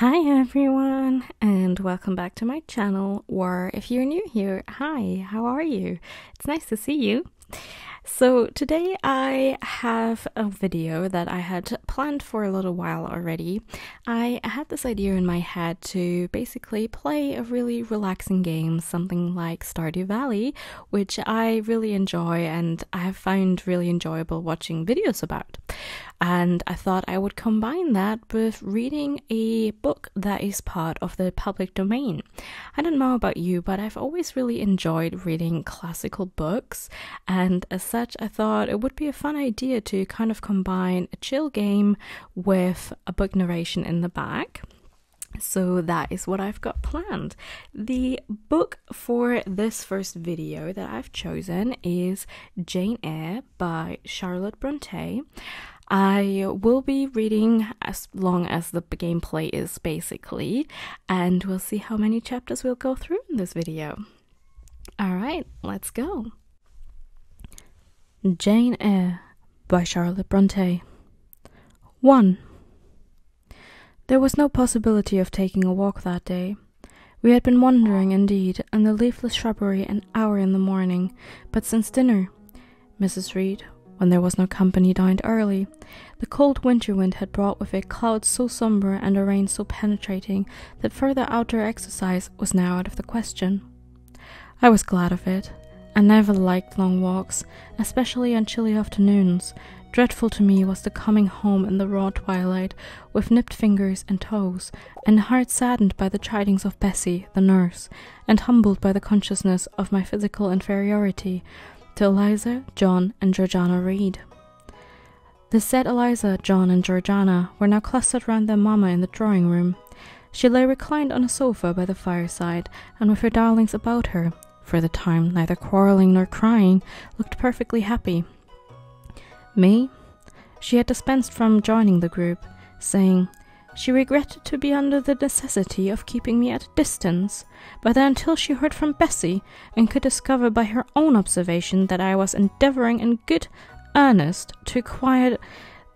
Hi everyone, and welcome back to my channel, or if you're new here, hi, how are you? It's nice to see you. So today I have a video that I had planned for a little while already. I had this idea in my head to basically play a really relaxing game, something like Stardew Valley, which I really enjoy and I have found really enjoyable watching videos about. And I thought I would combine that with reading a book that is part of the public domain. I don't know about you, but I've always really enjoyed reading classical books, and as such I thought it would be a fun idea to kind of combine a chill game with a book narration in the back. So that is what I've got planned. The book for this first video that I've chosen is Jane Eyre by Charlotte Brontë. I will be reading as long as the gameplay is, basically, and we'll see how many chapters we'll go through in this video. Alright, let's go. Jane Eyre by Charlotte Brontë. 1. There was no possibility of taking a walk that day. We had been wandering, indeed, in the leafless shrubbery an hour in the morning, but since dinner, Mrs. Reed, when there was no company, dined early. The cold winter wind had brought with it clouds so sombre and a rain so penetrating that further outdoor exercise was now out of the question. I was glad of it. I never liked long walks, especially on chilly afternoons. Dreadful to me was the coming home in the raw twilight, with nipped fingers and toes, and heart saddened by the chidings of Bessie, the nurse, and humbled by the consciousness of my physical inferiority to Eliza, John, and Georgiana Reed. The said Eliza, John, and Georgiana were now clustered round their mamma in the drawing-room. She lay reclined on a sofa by the fireside, and with her darlings about her, for the time neither quarrelling nor crying, looked perfectly happy. Me? She had dispensed from joining the group, saying she regretted to be under the necessity of keeping me at a distance, but that until she heard from Bessie, and could discover by her own observation that I was endeavouring in good earnest to acquire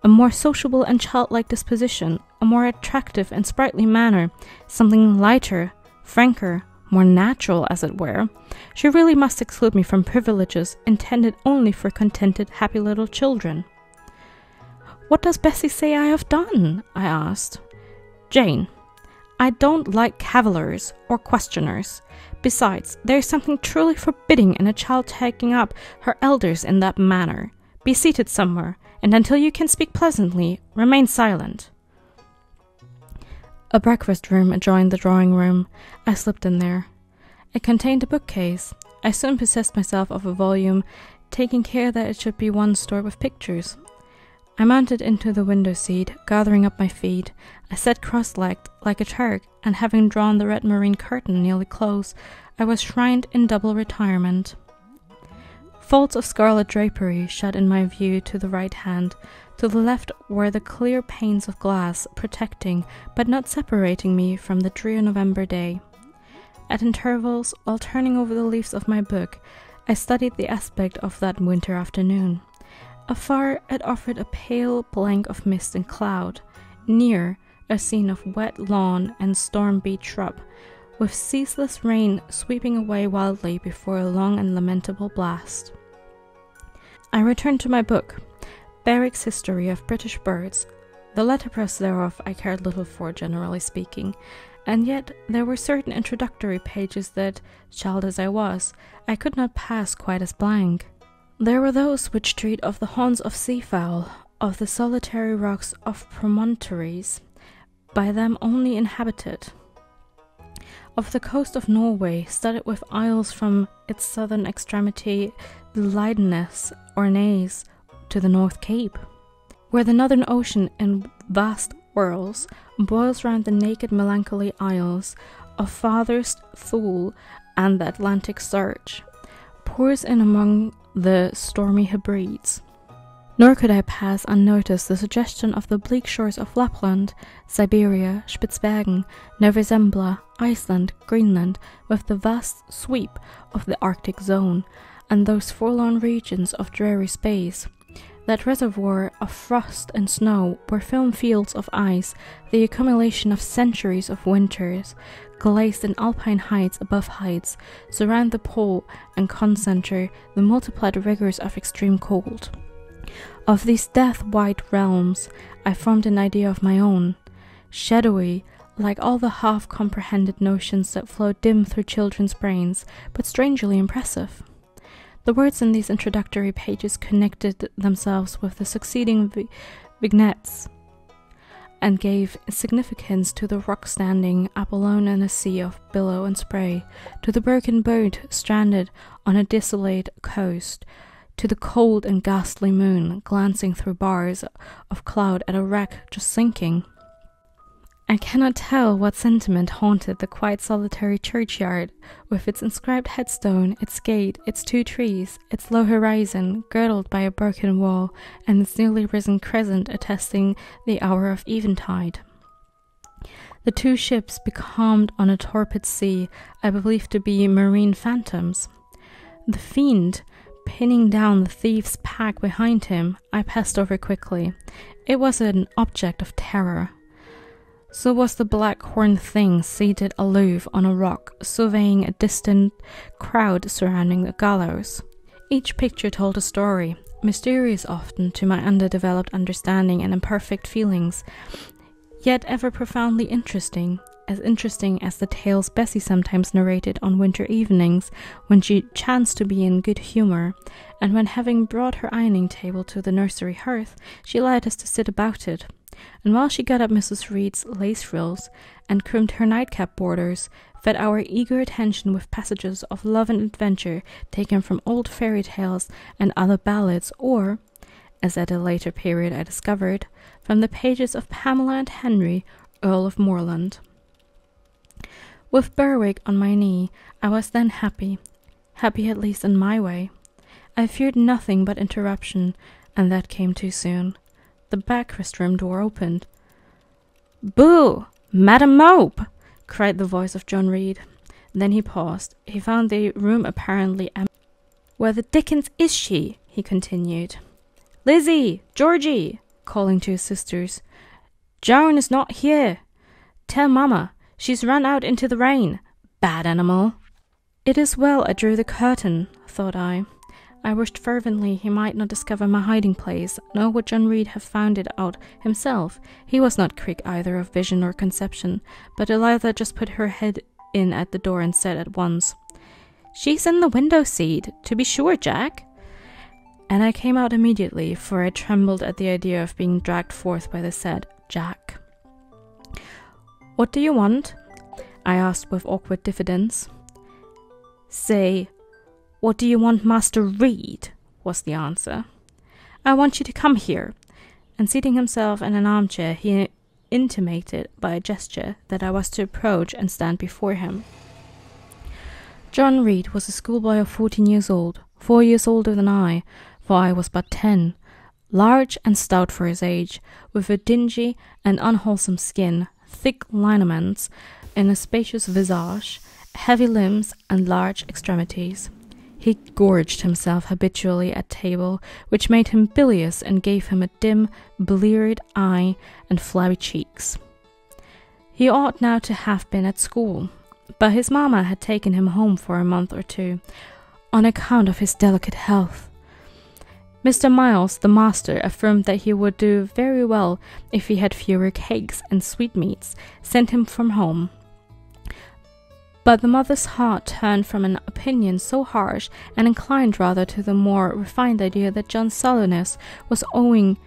a more sociable and childlike disposition, a more attractive and sprightly manner, something lighter, franker, more natural, as it were, she really must exclude me from privileges intended only for contented, happy little children. "What does Bessie say I have done?" I asked. "Jane, I don't like cavillers or questioners. Besides, there is something truly forbidding in a child taking up her elders in that manner. Be seated somewhere, and until you can speak pleasantly, remain silent." A breakfast room adjoined the drawing room. I slipped in there. It contained a bookcase. I soon possessed myself of a volume, taking care that it should be one stored with pictures. I mounted into the window seat, gathering up my feet. I sat cross-legged like a Turk, and having drawn the red moreen curtain nearly close, I was shrined in double retirement. Folds of scarlet drapery shut in my view to the right hand. To the left were the clear panes of glass, protecting but not separating me from the drear November day. At intervals, while turning over the leaves of my book, I studied the aspect of that winter afternoon. Afar, it offered a pale blank of mist and cloud. Near, a scene of wet lawn and storm-beat shrub, with ceaseless rain sweeping away wildly before a long and lamentable blast. I returned to my book, Berwick's History of British Birds. The letterpress thereof I cared little for, generally speaking, and yet there were certain introductory pages that, child as I was, I could not pass quite as blank. There were those which treat of the haunts of seafowl, of the solitary rocks of promontories, by them only inhabited, of the coast of Norway, studded with isles from its southern extremity, the Leideness or Naze, to the North Cape, where the Northern Ocean in vast whirls boils round the naked melancholy isles of farthest Thule and the Atlantic surge, pours in among the stormy Hebrides. Nor could I pass unnoticed the suggestion of the bleak shores of Lapland, Siberia, Spitzbergen, Nova Zembla, Iceland, Greenland, with the vast sweep of the Arctic zone, and those forlorn regions of dreary space, That reservoir of frost and snow where film fields of ice, the accumulation of centuries of winters, glazed in alpine heights above heights, surround the pole and concentrate the multiplied rigors of extreme cold. Of these death-white realms I formed an idea of my own, shadowy, like all the half-comprehended notions that flow dim through children's brains, but strangely impressive. The words in these introductory pages connected themselves with the succeeding vignettes and gave significance to the rock standing up alone in a sea of billow and spray, to the broken boat stranded on a desolate coast, to the cold and ghastly moon glancing through bars of cloud at a wreck just sinking. I cannot tell what sentiment haunted the quite solitary churchyard, with its inscribed headstone, its gate, its 2 trees, its low horizon, girdled by a broken wall, and its newly risen crescent attesting the hour of eventide. The 2 ships becalmed on a torpid sea, I believe to be marine phantoms. The fiend, pinning down the thief's pack behind him, I passed over quickly. It was an object of terror. So was the black-horned thing seated aloof on a rock, surveying a distant crowd surrounding the gallows. Each picture told a story, mysterious often to my underdeveloped understanding and imperfect feelings, yet ever profoundly interesting as the tales Bessie sometimes narrated on winter evenings when she chanced to be in good humour, and when, having brought her ironing table to the nursery hearth, she led us to sit about it. And while she got up Mrs. Reed's lace frills and crimped her nightcap borders, fed our eager attention with passages of love and adventure taken from old fairy tales and other ballads, or, as at a later period I discovered, from the pages of Pamela and Henry, Earl of Moreland. With Berwick on my knee, I was then happy at least in my way. I feared nothing but interruption, and that came too soon. The breakfast room door opened. "Boo! Madam Mope!" cried the voice of John Reed. Then he paused. He found the room apparently empty. "Where the dickens is she?" he continued. "Lizzie! Georgie!" calling to his sisters. "Joan is not here. Tell Mamma. She's run out into the rain. Bad animal." It is well I drew the curtain, thought I. I wished fervently he might not discover my hiding place, nor would John Reed have found it out himself. He was not quick either of vision or conception, but Eliza just put her head in at the door and said at once, "She's in the window seat, to be sure, Jack." And I came out immediately, for I trembled at the idea of being dragged forth by the said Jack. "What do you want?" I asked with awkward diffidence. "Say, what do you want, Master Reed?" was the answer. "I want you to come here." And seating himself in an armchair, he intimated by a gesture that I was to approach and stand before him. John Reed was a schoolboy of 14 years old, 4 years older than I, for I was but 10, large and stout for his age, with a dingy and unwholesome skin, thick lineaments in a spacious visage, heavy limbs, and large extremities. He gorged himself habitually at table, which made him bilious and gave him a dim, bleared eye and flabby cheeks. He ought now to have been at school, but his mamma had taken him home for a month or 2, on account of his delicate health. Mr. Miles, the master, affirmed that he would do very well if he had fewer cakes and sweetmeats sent him from home. But the mother's heart turned from an opinion so harsh and inclined rather to the more refined idea that John's sullenness was owing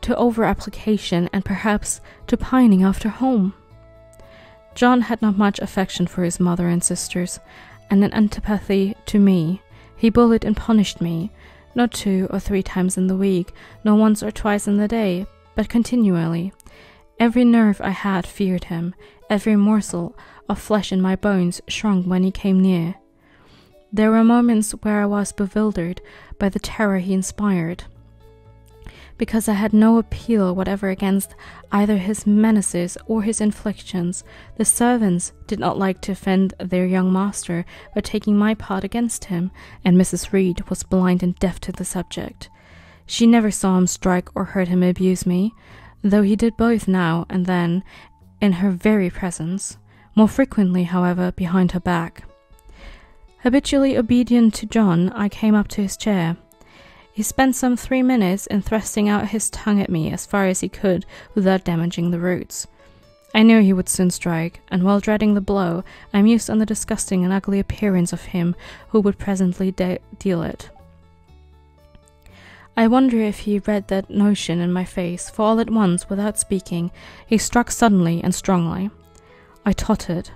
to over-application and perhaps to pining after home. John had not much affection for his mother and sisters, and an antipathy to me. He bullied and punished me, not 2 or 3 times in the week, nor once or twice in the day, but continually. Every nerve I had feared him, every morsel of flesh in my bones shrunk when he came near. There were moments where I was bewildered by the terror he inspired. Because I had no appeal whatever against either his menaces or his inflictions, the servants did not like to offend their young master by taking my part against him, and Mrs. Reed was blind and deaf to the subject. She never saw him strike or heard him abuse me, though he did both now and then in her very presence, more frequently, however, behind her back. Habitually obedient to John, I came up to his chair. He spent some 3 minutes in thrusting out his tongue at me as far as he could without damaging the roots. I knew he would soon strike, and while dreading the blow, I mused on the disgusting and ugly appearance of him who would presently deal it. I wonder if he read that notion in my face, for all at once, without speaking, he struck suddenly and strongly. I tottered,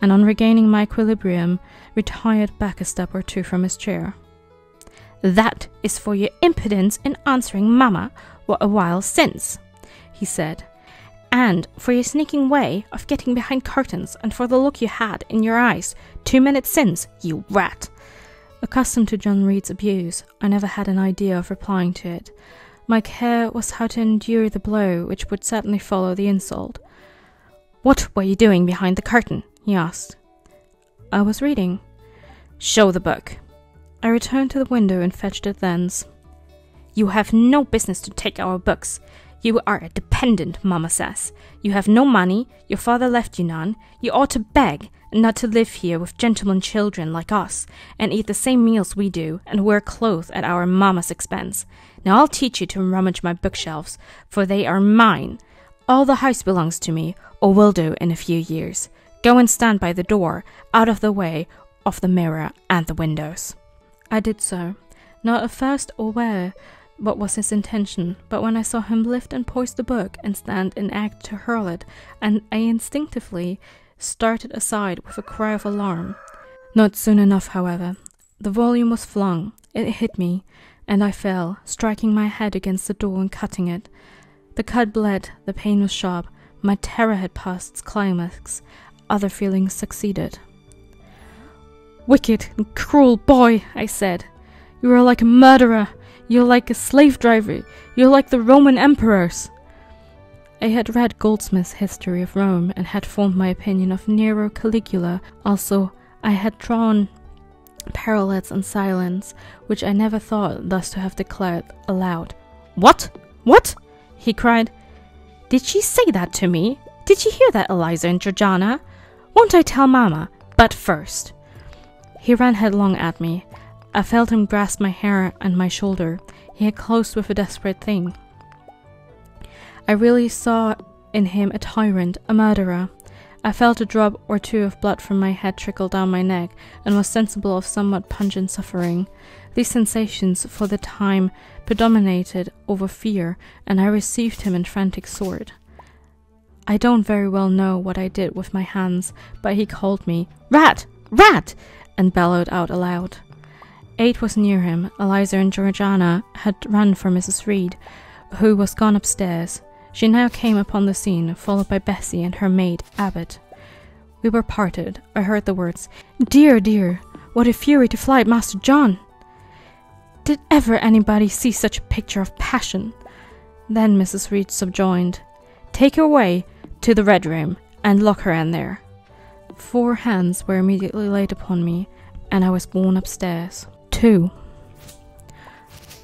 and on regaining my equilibrium, retired back a step or two from his chair. "That is for your impudence in answering Mamma a while since," he said, "and for your sneaking way of getting behind curtains, and for the look you had in your eyes 2 minutes since, you rat." Accustomed to John Reed's abuse, I never had an idea of replying to it. My care was how to endure the blow which would certainly follow the insult. "What were you doing behind the curtain?" he asked. "I was reading." "Show the book." I returned to the window and fetched it thence. "You have no business to take our books. You are a dependent, Mamma says. You have no money, your father left you none. You ought to beg, and not to live here with gentlemen children like us, and eat the same meals we do, and wear clothes at our Mamma's expense. Now I'll teach you to rummage my bookshelves, for they are mine. All the house belongs to me, or will do in a few years. Go and stand by the door, out of the way of the mirror and the windows." I did so, not at first aware what was his intention, but when I saw him lift and poise the book and stand in act to hurl it, and I instinctively started aside with a cry of alarm. Not soon enough, however. The volume was flung, it hit me, and I fell, striking my head against the door and cutting it. The cut bled, the pain was sharp, my terror had passed its climax, other feelings succeeded. "Wicked and cruel boy," I said. "You are like a murderer. You're like a slave driver. You're like the Roman emperors." I had read Goldsmith's History of Rome and had formed my opinion of Nero Caligula. Also, I had drawn parallels in silence, which I never thought thus to have declared aloud. "What? What?" he cried. "Did she say that to me? Did you hear that, Eliza and Georgiana? Won't I tell Mamma? But first—" He ran headlong at me. I felt him grasp my hair and my shoulder. He had closed with a desperate thing. I really saw in him a tyrant, a murderer. I felt a drop or two of blood from my head trickle down my neck, and was sensible of somewhat pungent suffering. These sensations for the time predominated over fear, and I received him in frantic sort. I don't very well know what I did with my hands, but he called me, "Rat! Rat!" and bellowed out aloud. 8 was near him. Eliza and Georgiana had run for Mrs. Reed, who was gone upstairs. She now came upon the scene, followed by Bessie and her maid, Abbot. We were parted. I heard the words, "Dear, dear, what a fury to fly at Master John! Did ever anybody see such a picture of passion?" Then Mrs. Reed subjoined, "Take her away to the Red Room, and lock her in there." 4 hands were immediately laid upon me, and I was borne upstairs. 2.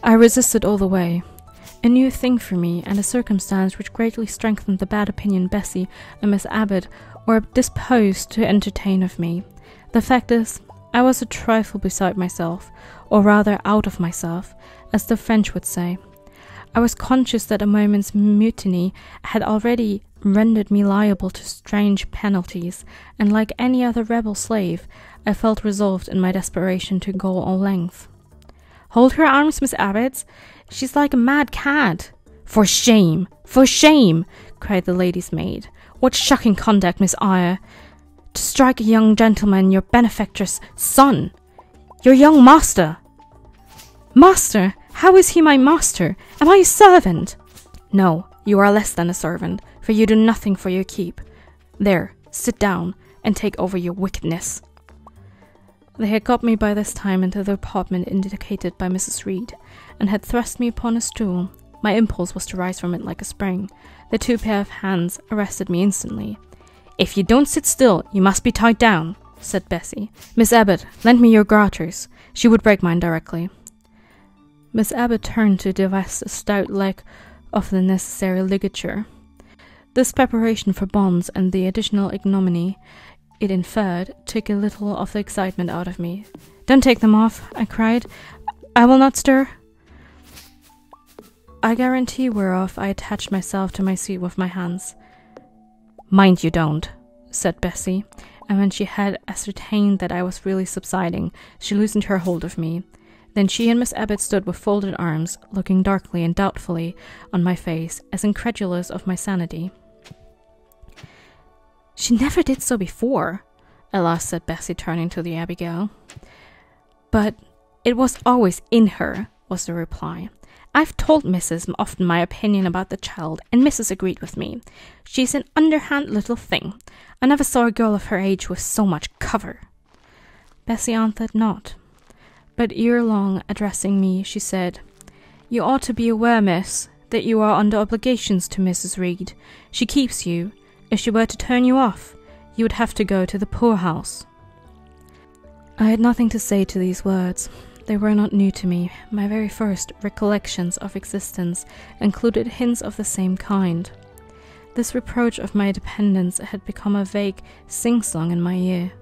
I resisted all the way. A new thing for me, and a circumstance which greatly strengthened the bad opinion Bessie and Miss Abbot were disposed to entertain of me. The fact is, I was a trifle beside myself, or rather out of myself, as the French would say. I was conscious that a moment's mutiny had already rendered me liable to strange penalties, and like any other rebel slave, I felt resolved in my desperation to go all length. "Hold her arms, Miss Abbot. She's like a mad cat." "For shame! For shame!" cried the lady's maid. "What shocking conduct, Miss Eyre! To strike a young gentleman, your benefactress' son! Your young master!" "Master? How is he my master? Am I a servant?" "No, you are less than a servant, for you do nothing for your keep. There, sit down, and take over your wickedness." They had got me by this time into the apartment indicated by Mrs. Reed, and had thrust me upon a stool. My impulse was to rise from it like a spring. The 2 pair of hands arrested me instantly. "If you don't sit still, you must be tied down," said Bessie. "Miss Abbot, lend me your garters. She would break mine directly." Miss Abbot turned to divest a stout leg of the necessary ligature. This preparation for bonds and the additional ignominy it inferred took a little of the excitement out of me. "Don't take them off," I cried. "I will not stir." I guarantee whereof I attached myself to my seat with my hands. "Mind you don't," said Bessie, and when she had ascertained that I was really subsiding, she loosened her hold of me. Then she and Miss Abbot stood with folded arms, looking darkly and doubtfully on my face, as incredulous of my sanity. "She never did so before," at last said Bessie, turning to the Abigail. "But it was always in her," was the reply. "I've told Mrs. often my opinion about the child, and Mrs. agreed with me. She's an underhand little thing. I never saw a girl of her age with so much cover." Bessie answered not, but ere long, addressing me, she said, "You ought to be aware, miss, that you are under obligations to Mrs. Reed. She keeps you. If she were to turn you off, you would have to go to the poorhouse." I had nothing to say to these words. They were not new to me. My very first recollections of existence included hints of the same kind. This reproach of my dependence had become a vague sing-song in my ear,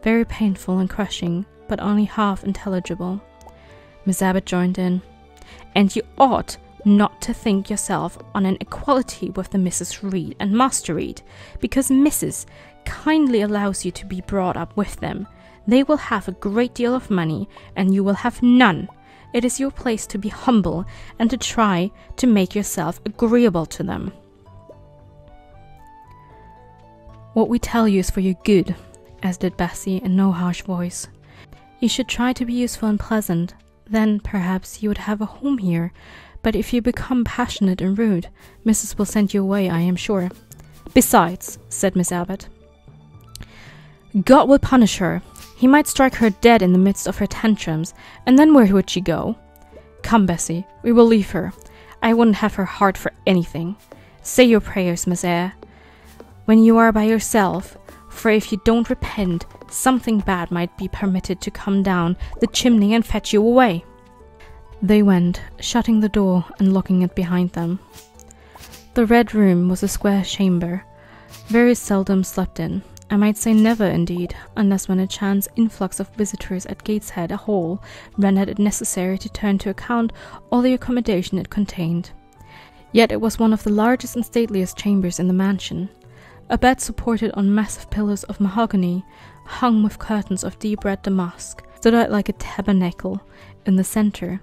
very painful and crushing, but only half intelligible. Miss Abbot joined in. "And you ought not to think yourself on an equality with the Mrs. Reed and Master Reed, because Mrs. kindly allows you to be brought up with them. They will have a great deal of money, and you will have none. It is your place to be humble, and to try to make yourself agreeable to them." "What we tell you is for your good," as did Bessie in no harsh voice. "You should try to be useful and pleasant. Then, perhaps, you would have a home here. But if you become passionate and rude, Mrs. will send you away, I am sure." "Besides," said Miss Abbot, "God will punish her. He might strike her dead in the midst of her tantrums, and then where would she go? Come, Bessie, we will leave her. I wouldn't have her heart for anything. Say your prayers, Miss Eyre, when you are by yourself, for if you don't repent, something bad might be permitted to come down the chimney and fetch you away." They went, shutting the door and locking it behind them. The Red Room was a square chamber, very seldom slept in. I might say never, indeed, unless when a chance influx of visitors at Gateshead Hall rendered it necessary to turn to account all the accommodation it contained. Yet it was one of the largest and stateliest chambers in the mansion. A bed supported on massive pillars of mahogany, hung with curtains of deep red damask, stood out like a tabernacle in the centre.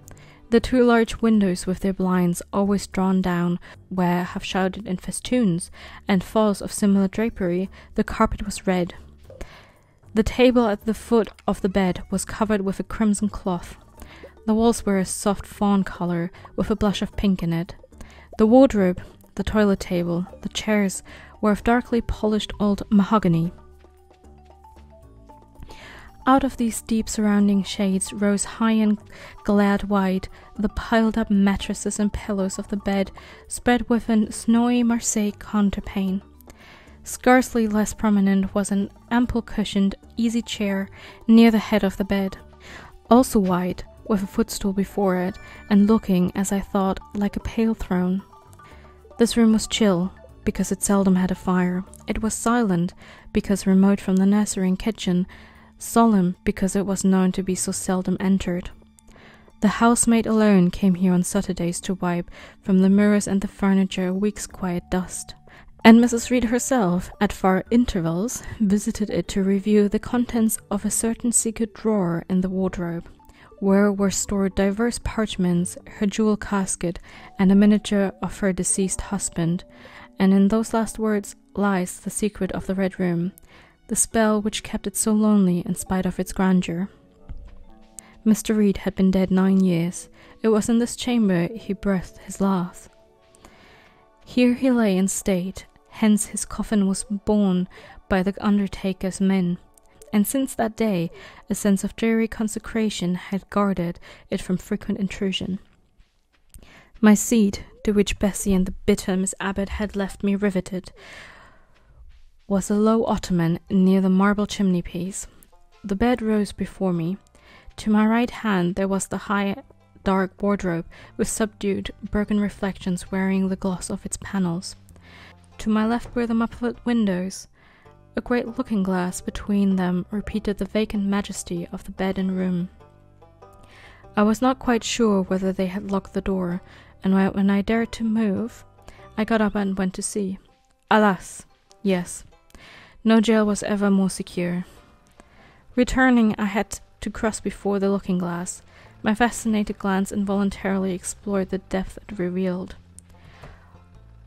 The two large windows with their blinds always drawn down were half-shrouded in festoons and falls of similar drapery. The carpet was red. The table at the foot of the bed was covered with a crimson cloth. The walls were a soft fawn colour with a blush of pink in it. The wardrobe, the toilet table, the chairs were of darkly polished old mahogany. Out of these deep surrounding shades rose high and glared wide the piled-up mattresses and pillows of the bed, spread with a snowy Marseille counterpane. Scarcely less prominent was an ample-cushioned, easy chair near the head of the bed, also wide, with a footstool before it, and looking, as I thought, like a pale throne. This room was chill, because it seldom had a fire. It was silent, because remote from the nursery and kitchen, solemn because it was known to be so seldom entered. The housemaid alone came here on Saturdays to wipe from the mirrors and the furniture a week's quiet dust, and Mrs. Reed herself, at far intervals, visited it to review the contents of a certain secret drawer in the wardrobe, where were stored divers parchments, her jewel casket, and a miniature of her deceased husband, and in those last words lies the secret of the Red Room, the spell which kept it so lonely in spite of its grandeur. Mr. Reed had been dead 9 years. It was in this chamber he breathed his last. Here he lay in state, hence his coffin was borne by the undertaker's men, and since that day a sense of dreary consecration had guarded it from frequent intrusion. My seat, to which Bessie and the bitter Miss Abbot had left me riveted, was a low ottoman near the marble chimney-piece. The bed rose before me. To my right hand there was the high dark wardrobe with subdued, broken reflections wearing the gloss of its panels. To my left were the muffled windows. A great looking-glass between them repeated the vacant majesty of the bed and room. I was not quite sure whether they had locked the door, and when I dared to move, I got up and went to see. Alas, yes, no jail was ever more secure. Returning, I had to cross before the looking-glass. My fascinated glance involuntarily explored the depth it revealed.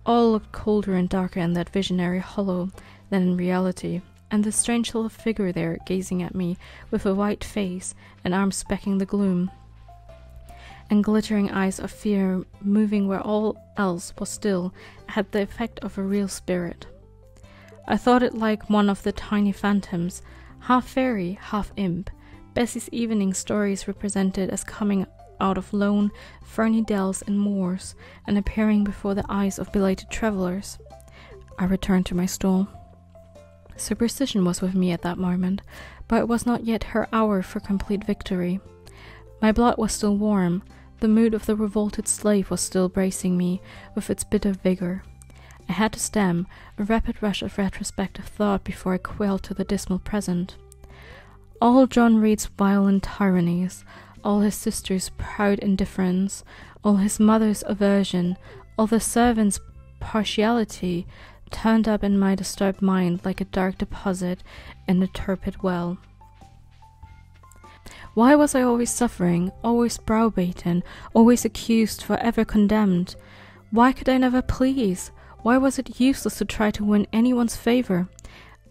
All looked colder and darker in that visionary hollow than in reality, and the strange little figure there gazing at me with a white face and arms specking the gloom, and glittering eyes of fear moving where all else was still, had the effect of a real spirit. I thought it like one of the tiny phantoms, half fairy, half imp, Bessie's evening stories represented as coming out of lone, ferny dells and moors, and appearing before the eyes of belated travellers. I returned to my stool. Superstition was with me at that moment, but it was not yet her hour for complete victory. My blood was still warm, the mood of the revolted slave was still bracing me with its bitter vigour. I had to stem a rapid rush of retrospective thought before I quailed to the dismal present. All John Reed's violent tyrannies, all his sister's proud indifference, all his mother's aversion, all the servants' partiality, turned up in my disturbed mind like a dark deposit in a turbid well. Why was I always suffering, always browbeaten, always accused, forever condemned? Why could I never please? Why was it useless to try to win anyone's favour?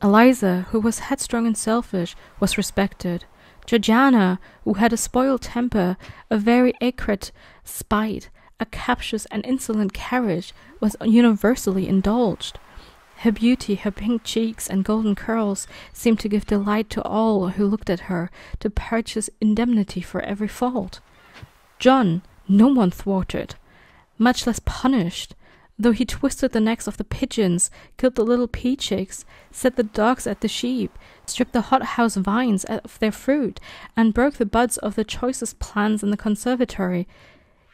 Eliza, who was headstrong and selfish, was respected. Georgiana, who had a spoiled temper, a very acrid spite, a captious and insolent carriage, was universally indulged. Her beauty, her pink cheeks and golden curls seemed to give delight to all who looked at her, to purchase indemnity for every fault. John, no one thwarted, much less punished, though he twisted the necks of the pigeons, killed the little pea-chicks, set the dogs at the sheep, stripped the hothouse vines of their fruit, and broke the buds of the choicest plants in the conservatory.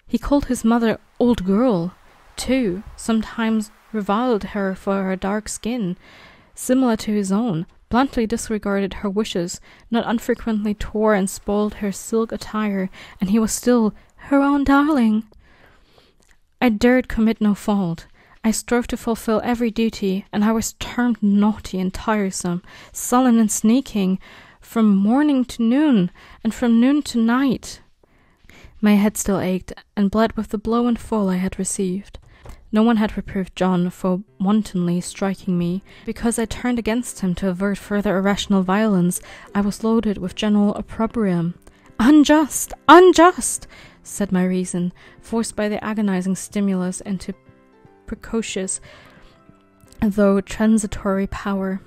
He called his mother old girl, too, sometimes reviled her for her dark skin, similar to his own, bluntly disregarded her wishes, not unfrequently tore and spoiled her silk attire, and he was still her own darling. I dared commit no fault. I strove to fulfill every duty, and I was termed naughty and tiresome, sullen and sneaking, from morning to noon, and from noon to night. My head still ached, and bled with the blow and fall I had received. No one had reproved John for wantonly striking me. Because I turned against him to avert further irrational violence, I was loaded with general opprobrium. Unjust! Unjust! Said my reason, forced by the agonizing stimulus into precocious, though transitory power,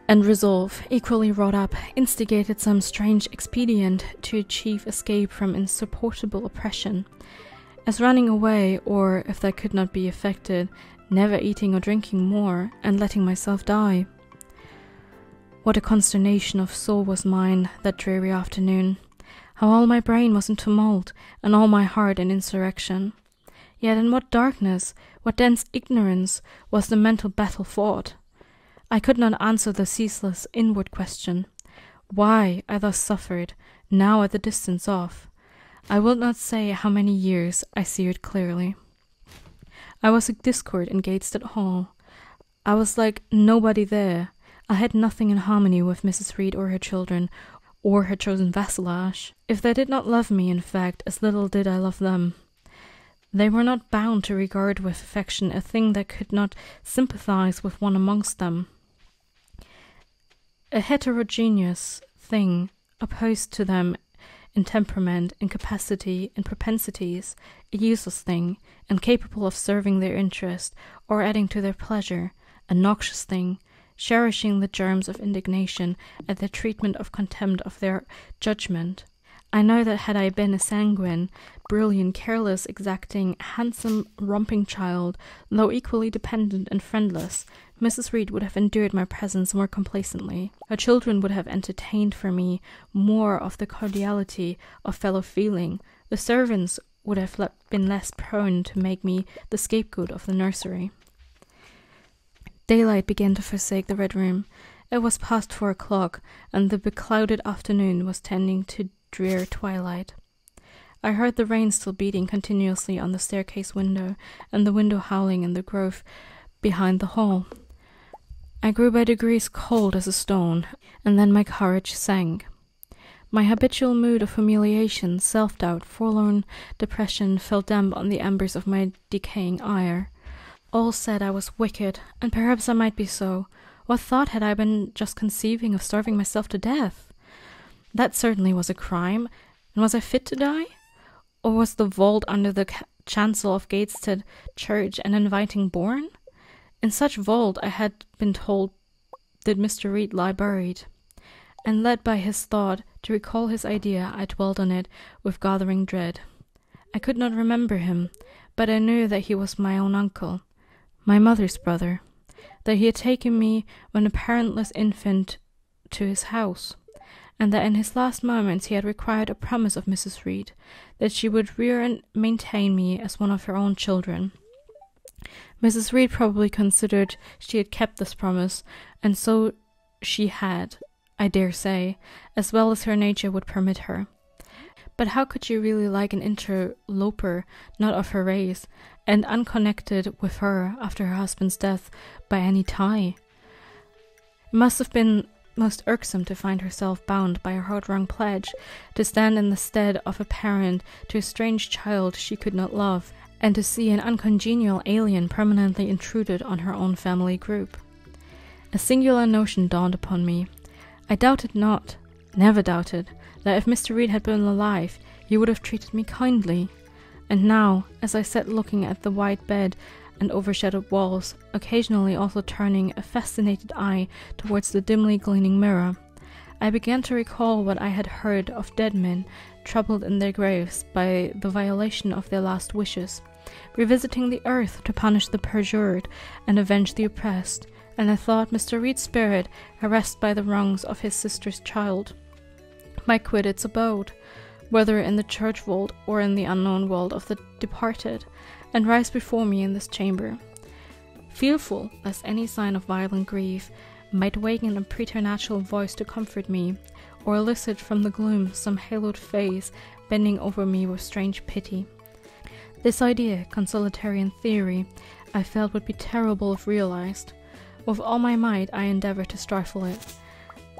and resolve, equally wrought up, instigated some strange expedient to achieve escape from insupportable oppression, as running away, or, if that could not be effected, never eating or drinking more, and letting myself die. What a consternation of soul was mine that dreary afternoon! How all my brain was in tumult, and all my heart in insurrection. Yet in what darkness, what dense ignorance was the mental battle fought! I could not answer the ceaseless inward question, why I thus suffered, now at the distance off. I will not say how many years I see it clearly. I was a discord in Gateshead Hall. I was like nobody there. I had nothing in harmony with Mrs. Reed or her children, or her chosen vassalage. If they did not love me, in fact, as little did I love them. They were not bound to regard with affection a thing that could not sympathize with one amongst them. A heterogeneous thing, opposed to them in temperament, in capacity, in propensities, a useless thing, incapable of serving their interest or adding to their pleasure, a noxious thing, cherishing the germs of indignation at the treatment of contempt of their judgment. I know that had I been a sanguine, brilliant, careless, exacting, handsome, romping child, though equally dependent and friendless, Mrs. Reed would have endured my presence more complacently. Her children would have entertained for me more of the cordiality of fellow-feeling. The servants would have been less prone to make me the scapegoat of the nursery. Daylight began to forsake the red room. It was past 4 o'clock, and the beclouded afternoon was tending to drear twilight. I heard the rain still beating continuously on the staircase window, and the window howling in the grove behind the hall. I grew by degrees cold as a stone, and then my courage sank. My habitual mood of humiliation, self-doubt, forlorn depression fell damp on the embers of my decaying ire. All said I was wicked, and perhaps I might be so. What thought had I been just conceiving of starving myself to death? That certainly was a crime, and was I fit to die? Or was the vault under the chancel of Gateshead Church an inviting bourne? In such vault, I had been told, did Mr. Reed lie buried, and led by his thought to recall his idea, I dwelt on it with gathering dread. I could not remember him, but I knew that he was my own uncle, my mother's brother, that he had taken me when a parentless infant to his house, and that in his last moments he had required a promise of Mrs. Reed, that she would rear and maintain me as one of her own children. Mrs. Reed probably considered she had kept this promise, and so she had, I dare say, as well as her nature would permit her. But how could she really like an interloper not of her race, and unconnected with her after her husband's death by any tie? It must have been most irksome to find herself bound by a hard-wrung pledge to stand in the stead of a parent to a strange child she could not love, and to see an uncongenial alien permanently intruded on her own family group. A singular notion dawned upon me. I doubted not, never doubted, that if Mr. Reed had been alive, he would have treated me kindly. And now, as I sat looking at the white bed and overshadowed walls, occasionally also turning a fascinated eye towards the dimly gleaming mirror, I began to recall what I had heard of dead men troubled in their graves by the violation of their last wishes, revisiting the earth to punish the perjured and avenge the oppressed, and I thought Mr. Reed's spirit, harassed by the wrongs of his sister's child, might quit its abode, whether in the church vault or in the unknown world of the departed, and rise before me in this chamber, fearful lest any sign of violent grief might waken a preternatural voice to comfort me, or elicit from the gloom some haloed face bending over me with strange pity. This idea, consolatory in theory, I felt would be terrible if realized. With all my might I endeavored to stifle it.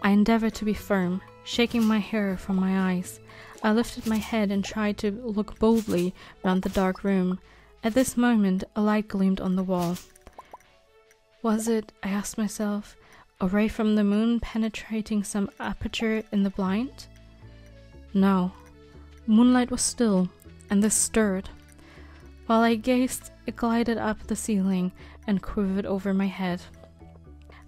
I endeavored to be firm, shaking my hair from my eyes. I lifted my head and tried to look boldly round the dark room. At this moment a light gleamed on the wall. Was it, I asked myself, a ray from the moon penetrating some aperture in the blind? No. Moonlight was still, and this stirred. While I gazed, it glided up the ceiling and quivered over my head.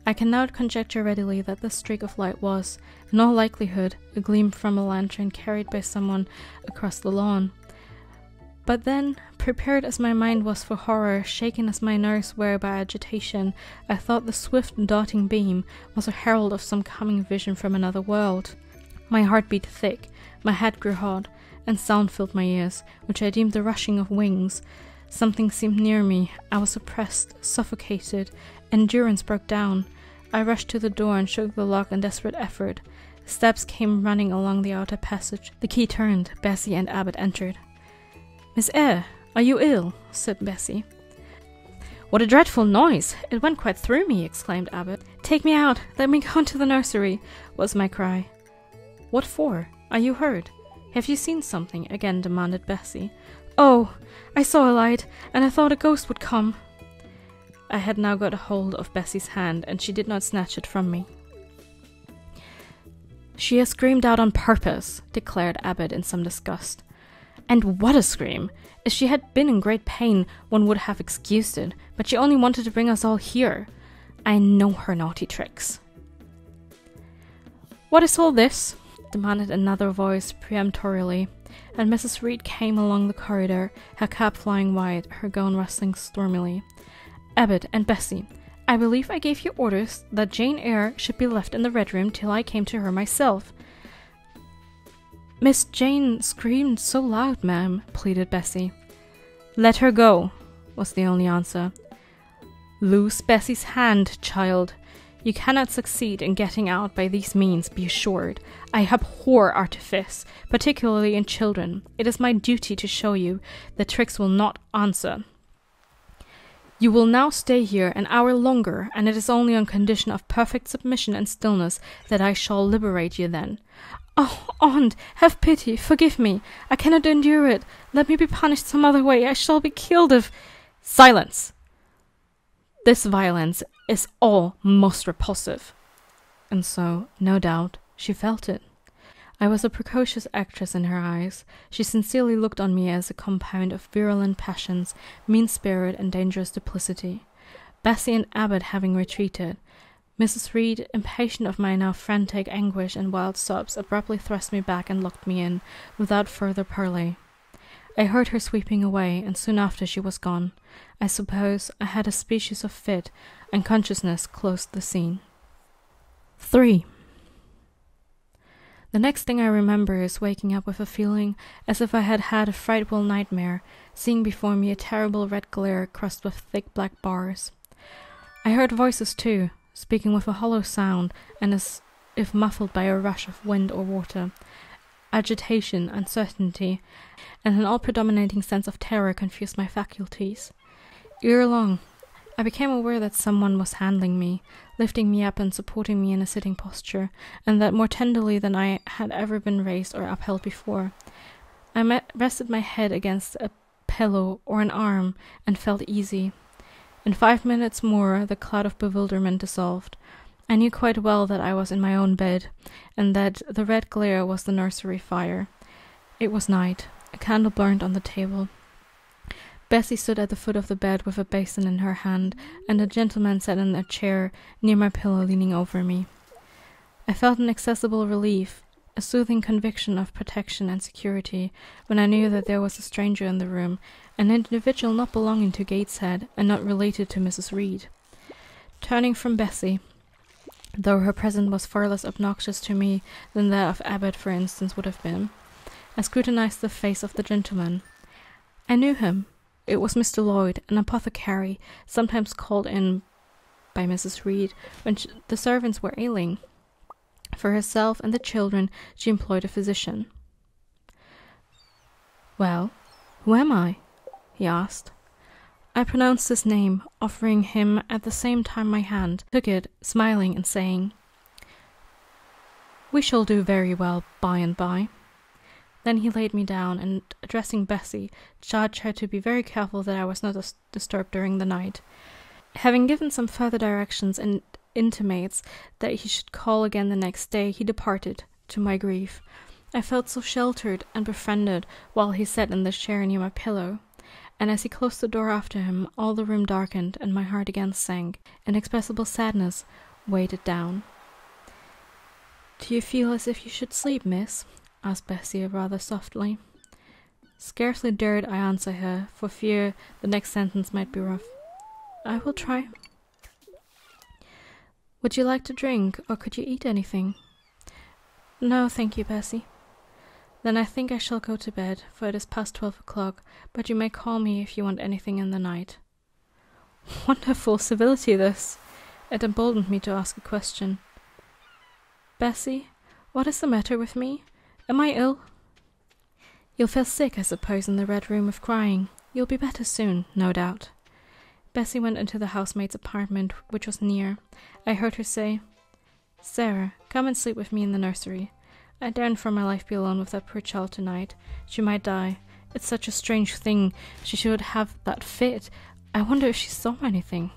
I can now conjecture readily that this streak of light was, in all likelihood, a gleam from a lantern carried by someone across the lawn. But then, prepared as my mind was for horror, shaken as my nerves were by agitation, I thought the swift darting beam was a herald of some coming vision from another world. My heart beat thick, my head grew hot, and sound filled my ears, which I deemed the rushing of wings. Something seemed near me. I was oppressed, suffocated. Endurance broke down. I rushed to the door and shook the lock in desperate effort. Steps came running along the outer passage. The key turned. Bessie and Abbot entered. "Miss Eyre, are you ill?" said Bessie. "What a dreadful noise! It went quite through me," exclaimed Abbot. "Take me out! Let me go into the nursery!" was my cry. "What for? Are you hurt? Have you seen something?" again demanded Bessie. "Oh, I saw a light, and I thought a ghost would come." I had now got a hold of Bessie's hand, and she did not snatch it from me. "She has screamed out on purpose," declared Abbot in some disgust. "And what a scream! If she had been in great pain, one would have excused it, but she only wanted to bring us all here. I know her naughty tricks." "What is all this?" demanded another voice peremptorily, and Mrs. Reed came along the corridor, her cap flying wide, her gown rustling stormily. "Abbot and Bessie, I believe I gave you orders that Jane Eyre should be left in the Red Room till I came to her myself." Miss Jane screamed so loud, ma'am," pleaded Bessie. "Let her go," was the only answer. "Loose Bessie's hand, child. You cannot succeed in getting out by these means, be assured. I abhor artifice, particularly in children. It is my duty to show you that tricks will not answer. You will now stay here an hour longer, and it is only on condition of perfect submission and stillness that I shall liberate you then." "Oh, aunt, have pity, forgive me. I cannot endure it. Let me be punished some other way. I shall be killed if—" "Silence! This violence is all most repulsive." And so, no doubt, she felt it. I was a precocious actress in her eyes. She sincerely looked on me as a compound of virulent passions, mean spirit, and dangerous duplicity. Bessie and Abbot having retreated, Mrs. Reed, impatient of my now frantic anguish and wild sobs, abruptly thrust me back and locked me in, without further parley. I heard her sweeping away, and soon after she was gone. I suppose I had a species of fit, and consciousness closed the scene. 3. The next thing I remember is waking up with a feeling as if I had had a frightful nightmare, seeing before me a terrible red glare crossed with thick black bars. I heard voices too, speaking with a hollow sound, and as if muffled by a rush of wind or water. Agitation, uncertainty, and an all-predominating sense of terror confused my faculties. Ere long, I became aware that someone was handling me, lifting me up and supporting me in a sitting posture, and that more tenderly than I had ever been raised or upheld before. I rested my head against a pillow or an arm, and felt easy. In 5 minutes more the cloud of bewilderment dissolved. I knew quite well that I was in my own bed, and that the red glare was the nursery fire. It was night. A candle burned on the table. Bessie stood at the foot of the bed with a basin in her hand, and a gentleman sat in a chair near my pillow leaning over me. I felt an accessible relief, a soothing conviction of protection and security, when I knew that there was a stranger in the room, an individual not belonging to Gateshead, and not related to Mrs. Reed. Turning from Bessie, though her presence was far less obnoxious to me than that of Abbot, for instance, would have been, I scrutinized the face of the gentleman. I knew him. It was Mr. Lloyd, an apothecary, sometimes called in by Mrs. Reed when the servants were ailing. For herself and the children she employed a physician. "Well, who am I?" he asked. I pronounced his name, offering him at the same time my hand, took it, smiling and saying, "We shall do very well by and by." Then he laid me down, and, addressing Bessie, charged her to be very careful that I was not disturbed during the night. Having given some further directions and intimates that he should call again the next day, he departed, to my grief. I felt so sheltered and befriended while he sat in the chair near my pillow, and as he closed the door after him, all the room darkened, and my heart again sank. Inexpressible sadness weighed it down. "Do you feel as if you should sleep, miss?" asked Bessie rather softly. Scarcely dared I answer her, for fear the next sentence might be rough. "I will try." "Would you like to drink, or could you eat anything?" "No, thank you, Bessie." "Then I think I shall go to bed, for it is past 12 o'clock, but you may call me if you want anything in the night." Wonderful civility this! It emboldened me to ask a question. "Bessie, what is the matter with me? Am I ill?" "You'll feel sick, I suppose, in the Red Room with crying. You'll be better soon, no doubt." Bessie went into the housemaid's apartment, which was near. I heard her say, "Sarah, come and sleep with me in the nursery. I daren't for my life be alone with that poor child tonight. She might die. It's such a strange thing she should have that fit. I wonder if she saw anything.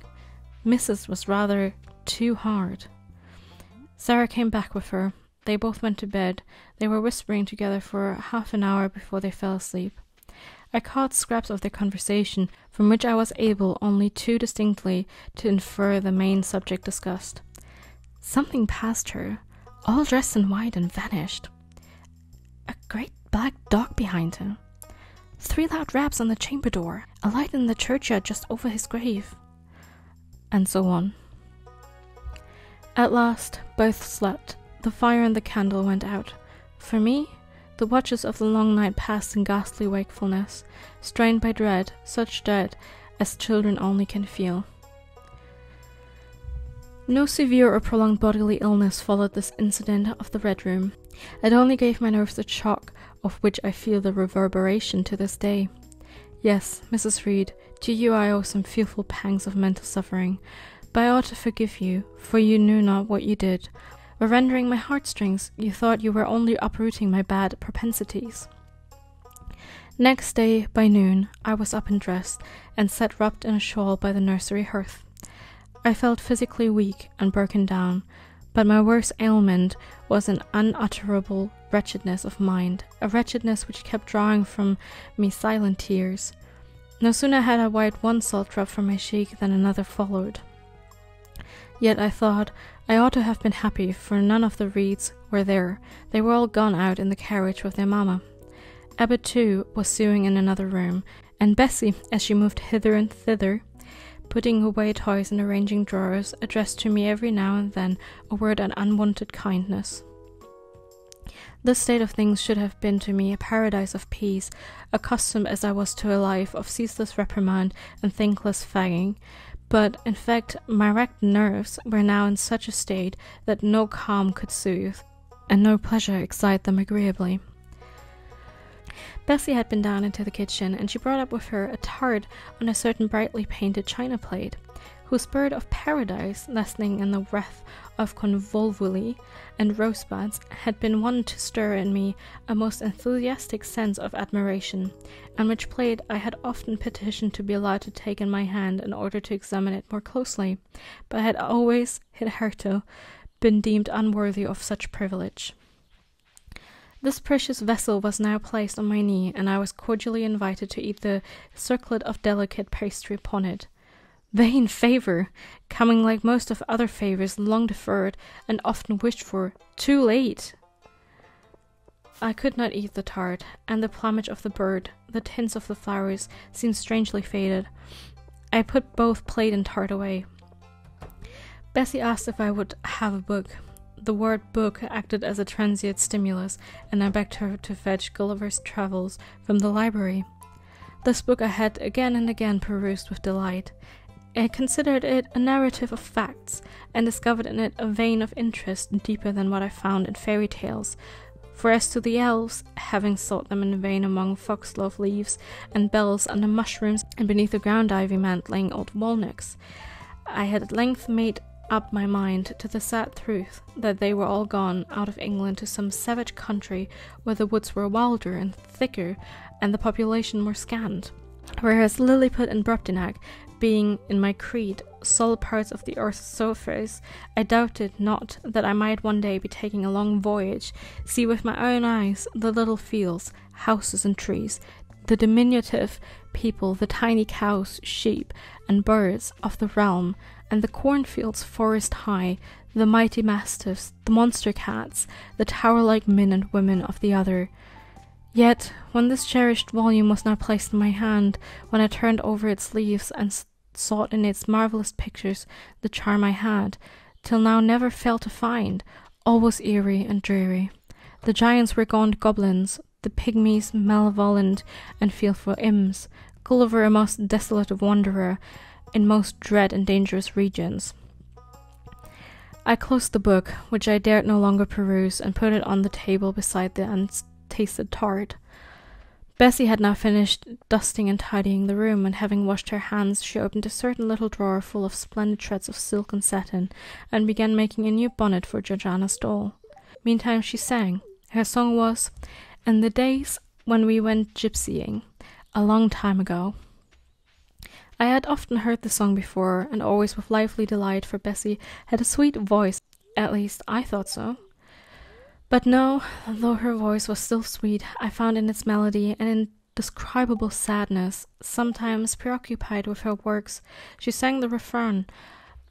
Mrs. was rather too hard." Sarah came back with her. They both went to bed. They were whispering together for half an hour before they fell asleep. I caught scraps of their conversation, from which I was able only too distinctly to infer the main subject discussed. Something passed her, all dressed in white, and vanished. A great black dog behind him. 3 loud raps on the chamber door. A light in the churchyard just over his grave. And so on. At last, both slept. The fire and the candle went out. For me, The watches of the long night passed in ghastly wakefulness, strained by dread, such dread as children only can feel. No severe or prolonged bodily illness followed this incident of the Red Room. It only gave my nerves a shock, of which I feel the reverberation to this day. Yes, Mrs. Reed, to you I owe some fearful pangs of mental suffering, but I ought to forgive you, for you knew not what you did. By rendering my heartstrings, you thought you were only uprooting my bad propensities. Next day, by noon, I was up and dressed, and sat wrapped in a shawl by the nursery hearth. I felt physically weak and broken down, but my worst ailment was an unutterable wretchedness of mind, a wretchedness which kept drawing from me silent tears. No sooner had I wiped one salt drop from my cheek than another followed. Yet I thought I ought to have been happy, for none of the Reeds were there. They were all gone out in the carriage with their mamma. Abbot, too, was sewing in another room, and Bessie, as she moved hither and thither, putting away toys and arranging drawers, addressed to me every now and then a word of unwonted kindness. This state of things should have been to me a paradise of peace, accustomed as I was to a life of ceaseless reprimand and thankless fagging. But, in fact, my racked nerves were now in such a state that no calm could soothe, and no pleasure excite them agreeably. Bessie had been down into the kitchen, and she brought up with her a tart on a certain brightly painted china plate, whose bird of paradise, nesting in the wreath of convolvuli and rosebuds, had been one to stir in me a most enthusiastic sense of admiration, and which plate I had often petitioned to be allowed to take in my hand in order to examine it more closely, but had always hitherto been deemed unworthy of such privilege. This precious vessel was now placed on my knee, and I was cordially invited to eat the circlet of delicate pastry upon it. Vain favour, coming like most of other favours long deferred and often wished for, too late! I could not eat the tart, and the plumage of the bird, the tints of the flowers, seemed strangely faded. I put both plate and tart away. Bessie asked if I would have a book. The word book acted as a transient stimulus, and I begged her to fetch Gulliver's Travels from the library. This book I had again and again perused with delight. I considered it a narrative of facts, and discovered in it a vein of interest deeper than what I found in fairy tales. For as to the elves, having sought them in vain among foxglove leaves and bells under mushrooms and beneath the ground ivy mantling old walnuts, I had at length made up my mind to the sad truth that they were all gone out of England to some savage country where the woods were wilder and thicker and the population more scant, whereas Lilliput and Brobdingnag, being in my creed sole parts of the earth's surface, I doubted not that I might one day be taking a long voyage, see with my own eyes the little fields, houses and trees, the diminutive people, the tiny cows, sheep, and birds of the realm, and the cornfields forest high, the mighty mastiffs, the monster cats, the tower-like men and women of the other. Yet, when this cherished volume was now placed in my hand, when I turned over its leaves and sought in its marvellous pictures the charm I had, till now never failed to find, all was eerie and dreary. The giants were gaunt goblins, the pygmies malevolent and fearful imps, Gulliver a most desolate wanderer in most dread and dangerous regions. I closed the book, which I dared no longer peruse, and put it on the table beside the untasted tart. Bessie had now finished dusting and tidying the room, and having washed her hands, she opened a certain little drawer full of splendid shreds of silk and satin, and began making a new bonnet for Georgiana's doll. Meantime she sang. Her song was, "In the days when we went gypsying, a long time ago." I had often heard the song before, and always with lively delight, for Bessie had a sweet voice, at least I thought so. But no, though her voice was still sweet, I found in its melody an indescribable sadness. Sometimes, preoccupied with her works, she sang the refrain,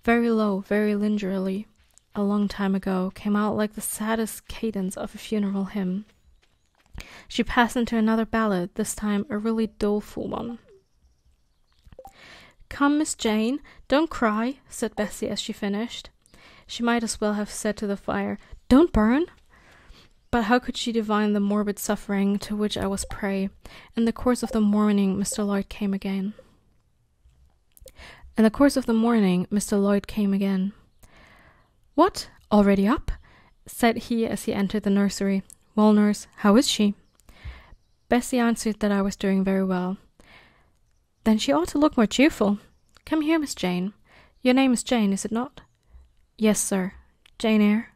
very low, very lingerily. A long time ago came out like the saddest cadence of a funeral hymn. She passed into another ballad, this time a really doleful one. "Come, Miss Jane, don't cry," said Bessie as she finished. She might as well have said to the fire, "Don't burn." But how could she divine the morbid suffering to which I was prey? In the course of the morning, Mr. Lloyd came again. "What, already up?" said he as he entered the nursery. "Well, nurse, how is she?" Bessie answered that I was doing very well. "Then she ought to look more cheerful. Come here, Miss Jane. Your name is Jane, is it not?" "Yes, sir. Jane Eyre."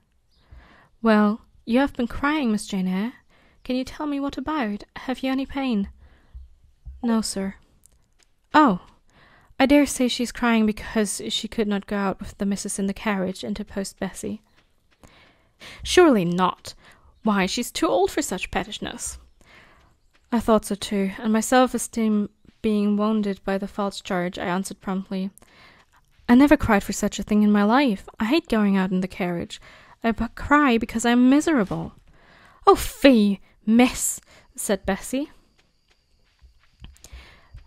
"Well, you have been crying, Miss Jane Eyre. Can you tell me what about? Have you any pain?" "No, sir." "Oh, I dare say she's crying because she could not go out with the missus in the carriage," interposed Bessie. "Surely not. Why, she's too old for such pettishness." I thought so too, and my self-esteem being wounded by the false charge, I answered promptly, "I never cried for such a thing in my life. I hate going out in the carriage. I cry because I am miserable." "Oh, fie, miss," said Bessie.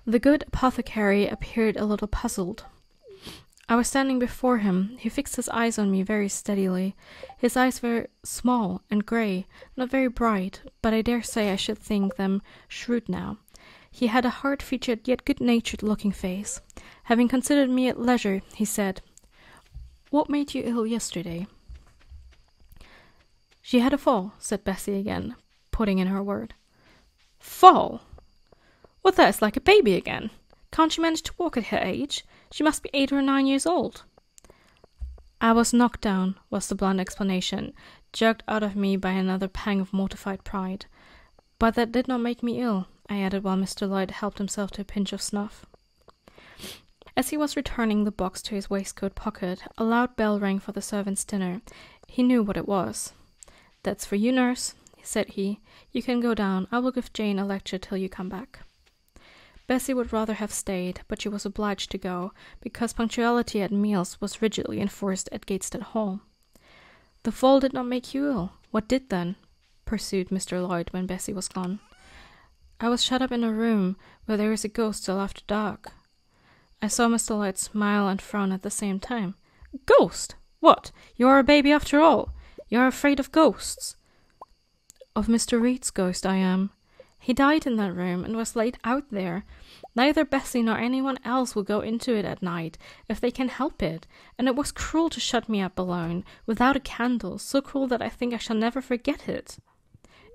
The good apothecary appeared a little puzzled. I was standing before him. He fixed his eyes on me very steadily. His eyes were small and grey, not very bright, but I dare say I should think them shrewd now. He had a hard-featured yet good-natured looking face. Having considered me at leisure, he said, "What made you ill yesterday?" "She had a fall," said Bessie again, putting in her word. "Fall? Well, that's like a baby again. Can't she manage to walk at her age? She must be 8 or 9 years old." "I was knocked down," was the blunt explanation, jerked out of me by another pang of mortified pride. "But that did not make me ill," I added while Mr. Lloyd helped himself to a pinch of snuff. As he was returning the box to his waistcoat pocket, a loud bell rang for the servants' dinner. He knew what it was. "That's for you, nurse," said he. "You can go down. I will give Jane a lecture till you come back." Bessie would rather have stayed, but she was obliged to go, because punctuality at meals was rigidly enforced at Gateshead Hall. "The fall did not make you ill. What did then?" pursued Mr. Lloyd when Bessie was gone. "I was shut up in a room where there is a ghost till after dark." I saw Mr. Lloyd smile and frown at the same time. "Ghost? What, you are a baby after all? You are afraid of ghosts?" "Of Mr. Reed's ghost I am. He died in that room and was laid out there. Neither Bessie nor anyone else will go into it at night, if they can help it, and it was cruel to shut me up alone, without a candle, so cruel that I think I shall never forget it."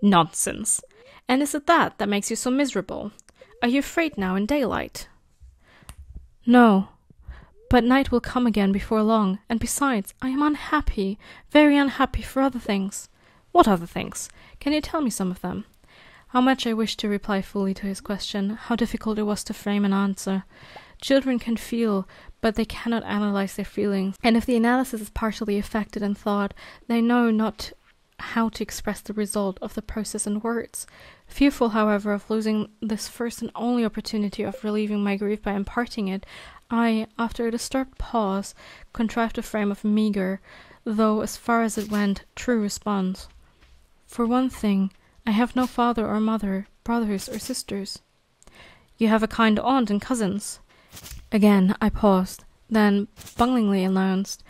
"Nonsense! And is it that makes you so miserable? Are you afraid now in daylight?" "No, but night will come again before long, and besides, I am unhappy, very unhappy for other things." "What other things? Can you tell me some of them?" How much I wished to reply fully to his question, how difficult it was to frame an answer. Children can feel, but they cannot analyze their feelings, and if the analysis is partially effected in thought, they know not how to express the result of the process in words. Fearful, however, of losing this first and only opportunity of relieving my grief by imparting it, I, after a disturbed pause, contrived a frame of meagre, though, as far as it went, true response. "For one thing, I have no father or mother, brothers or sisters." "You have a kind aunt and cousins." Again I paused, then bunglingly announced,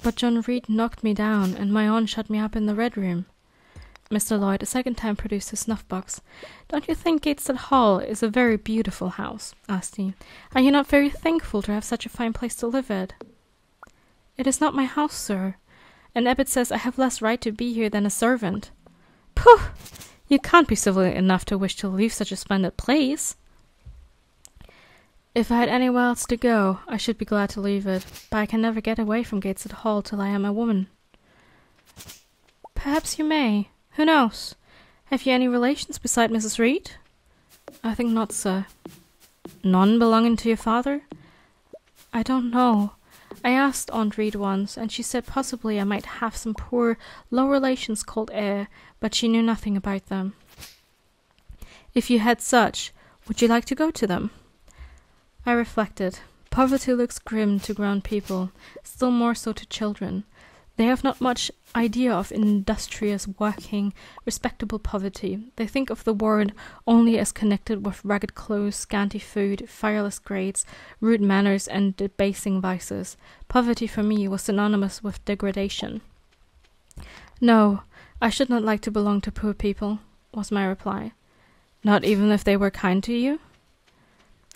"But John Reed knocked me down, and my aunt shut me up in the Red Room." Mr. Lloyd a second time produced his snuff-box. "Don't you think Gateshead Hall is a very beautiful house?" asked he. "Are you not very thankful to have such a fine place to live at?" "It is not my house, sir. An abbot says I have less right to be here than a servant." "Pooh! You can't be civil enough to wish to leave such a splendid place." "If I had anywhere else to go, I should be glad to leave it, but I can never get away from Gateshead Hall till I am a woman." "Perhaps you may. Who knows? Have you any relations beside Mrs. Reed?" "I think not, sir." "None belonging to your father?" "I don't know. I asked Aunt Reed once, and she said possibly I might have some poor low relations called Eyre, but she knew nothing about them." "If you had such, would you like to go to them?" I reflected. Poverty looks grim to grown people, still more so to children. They have not much idea of industrious, working, respectable poverty. They think of the word only as connected with ragged clothes, scanty food, fireless grates, rude manners, and debasing vices. Poverty for me was synonymous with degradation. "No, I should not like to belong to poor people, was my reply. Not even if they were kind to you?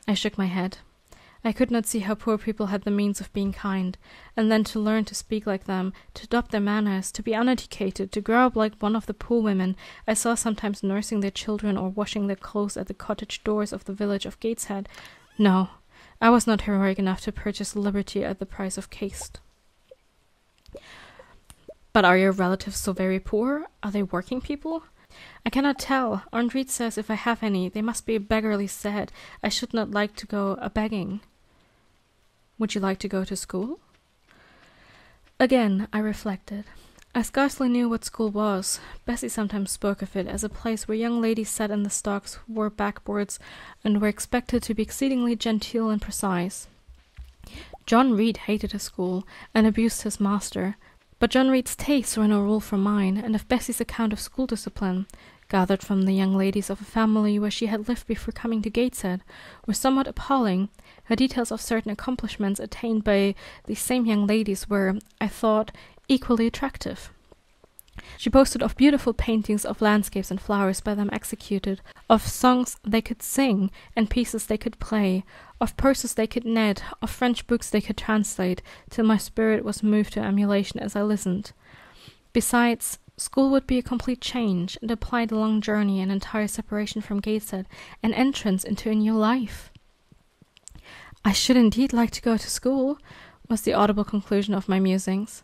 I shook my head. I could not see how poor people had the means of being kind, and then to learn to speak like them, to adopt their manners, to be uneducated, to grow up like one of the poor women I saw sometimes nursing their children or washing their clothes at the cottage doors of the village of Gateshead. No, I was not heroic enough to purchase liberty at the price of caste. But are your relatives so very poor? Are they working people? I cannot tell. Aunt Reed says if I have any, they must be beggarly sad. I should not like to go a-begging. Would you like to go to school? Again, I reflected. I scarcely knew what school was. Bessie sometimes spoke of it as a place where young ladies sat in the stocks, wore backboards, and were expected to be exceedingly genteel and precise. John Reed hated his school, and abused his master, but John Reed's tastes were no rule for mine, and if Bessie's account of school discipline, gathered from the young ladies of a family where she had lived before coming to Gateshead, were somewhat appalling, her details of certain accomplishments attained by these same young ladies were, I thought, equally attractive. She boasted of beautiful paintings of landscapes and flowers by them executed, of songs they could sing and pieces they could play, of purses they could knit, of French books they could translate, till my spirit was moved to emulation as I listened. Besides, school would be a complete change, and implied a long journey, an entire separation from Gateshead, an entrance into a new life. I should indeed like to go to school, was the audible conclusion of my musings.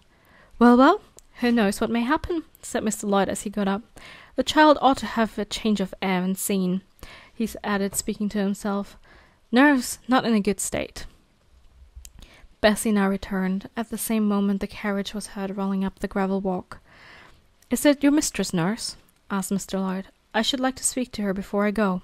Well, who knows what may happen, said Mr. Lloyd as he got up. The child ought to have a change of air and scene, he added, speaking to himself. Nerves not in a good state. Bessie now returned. At the same moment the carriage was heard rolling up the gravel walk. Is it your mistress, nurse? asked Mr. Lloyd. I should like to speak to her before I go.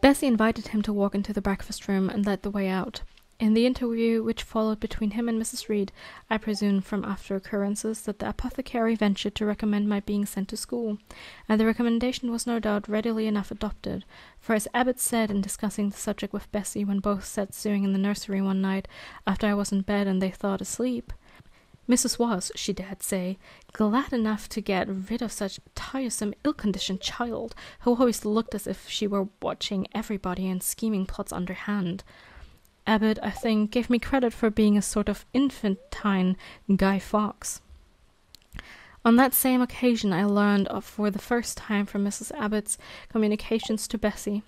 Bessie invited him to walk into the breakfast room and led the way out. In the interview which followed between him and Mrs. Reed, I presume from after occurrences that the apothecary ventured to recommend my being sent to school, and the recommendation was no doubt readily enough adopted, for as Abbot said in discussing the subject with Bessie when both sat sewing in the nursery one night after I was in bed and they thought asleep, Mrs. was, she dared say, glad enough to get rid of such tiresome, ill-conditioned child, who always looked as if she were watching everybody and scheming plots underhand. Abbot, I think, gave me credit for being a sort of infantine Guy Fawkes. On that same occasion I learned for the first time from Mrs. Abbot's communications to Bessie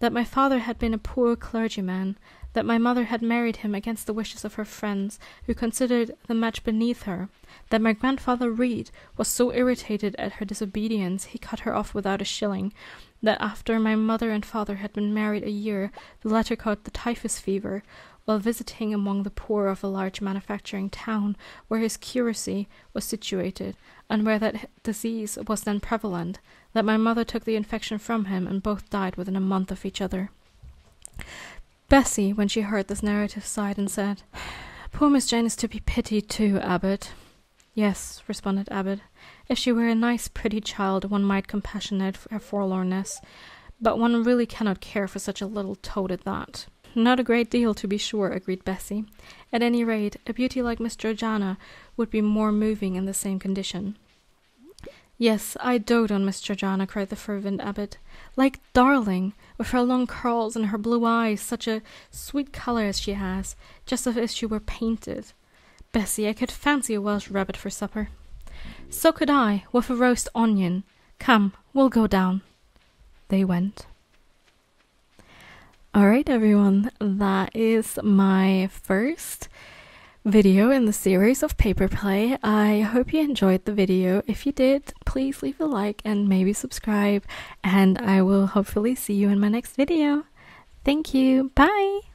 that my father had been a poor clergyman, that my mother had married him against the wishes of her friends, who considered the match beneath her, that my grandfather Reed was so irritated at her disobedience he cut her off without a shilling, that after my mother and father had been married a year, the latter caught the typhus fever, while visiting among the poor of a large manufacturing town where his curacy was situated, and where that disease was then prevalent, that my mother took the infection from him, and both died within a month of each other. Bessie, when she heard this narrative, sighed and said, Poor Miss Jane is to be pitied too, Abbot. Yes, responded Abbot. If she were a nice, pretty child, one might compassionate her forlornness, but one really cannot care for such a little toad at that. Not a great deal, to be sure, agreed Bessie. At any rate, a beauty like Miss Georgiana would be more moving in the same condition. Yes, I dote on Miss Georgiana, cried the fervent Abbot. Like darling, with her long curls and her blue eyes, such a sweet colour as she has, just as if she were painted. Bessie, I could fancy a Welsh rabbit for supper. So could I, with a roast onion. Come, we'll go down. They went. Alright everyone, that is my first video in the series of paper play. I hope you enjoyed the video. If you did, please leave a like and maybe subscribe, and I will hopefully see you in my next video. Thank you. Bye!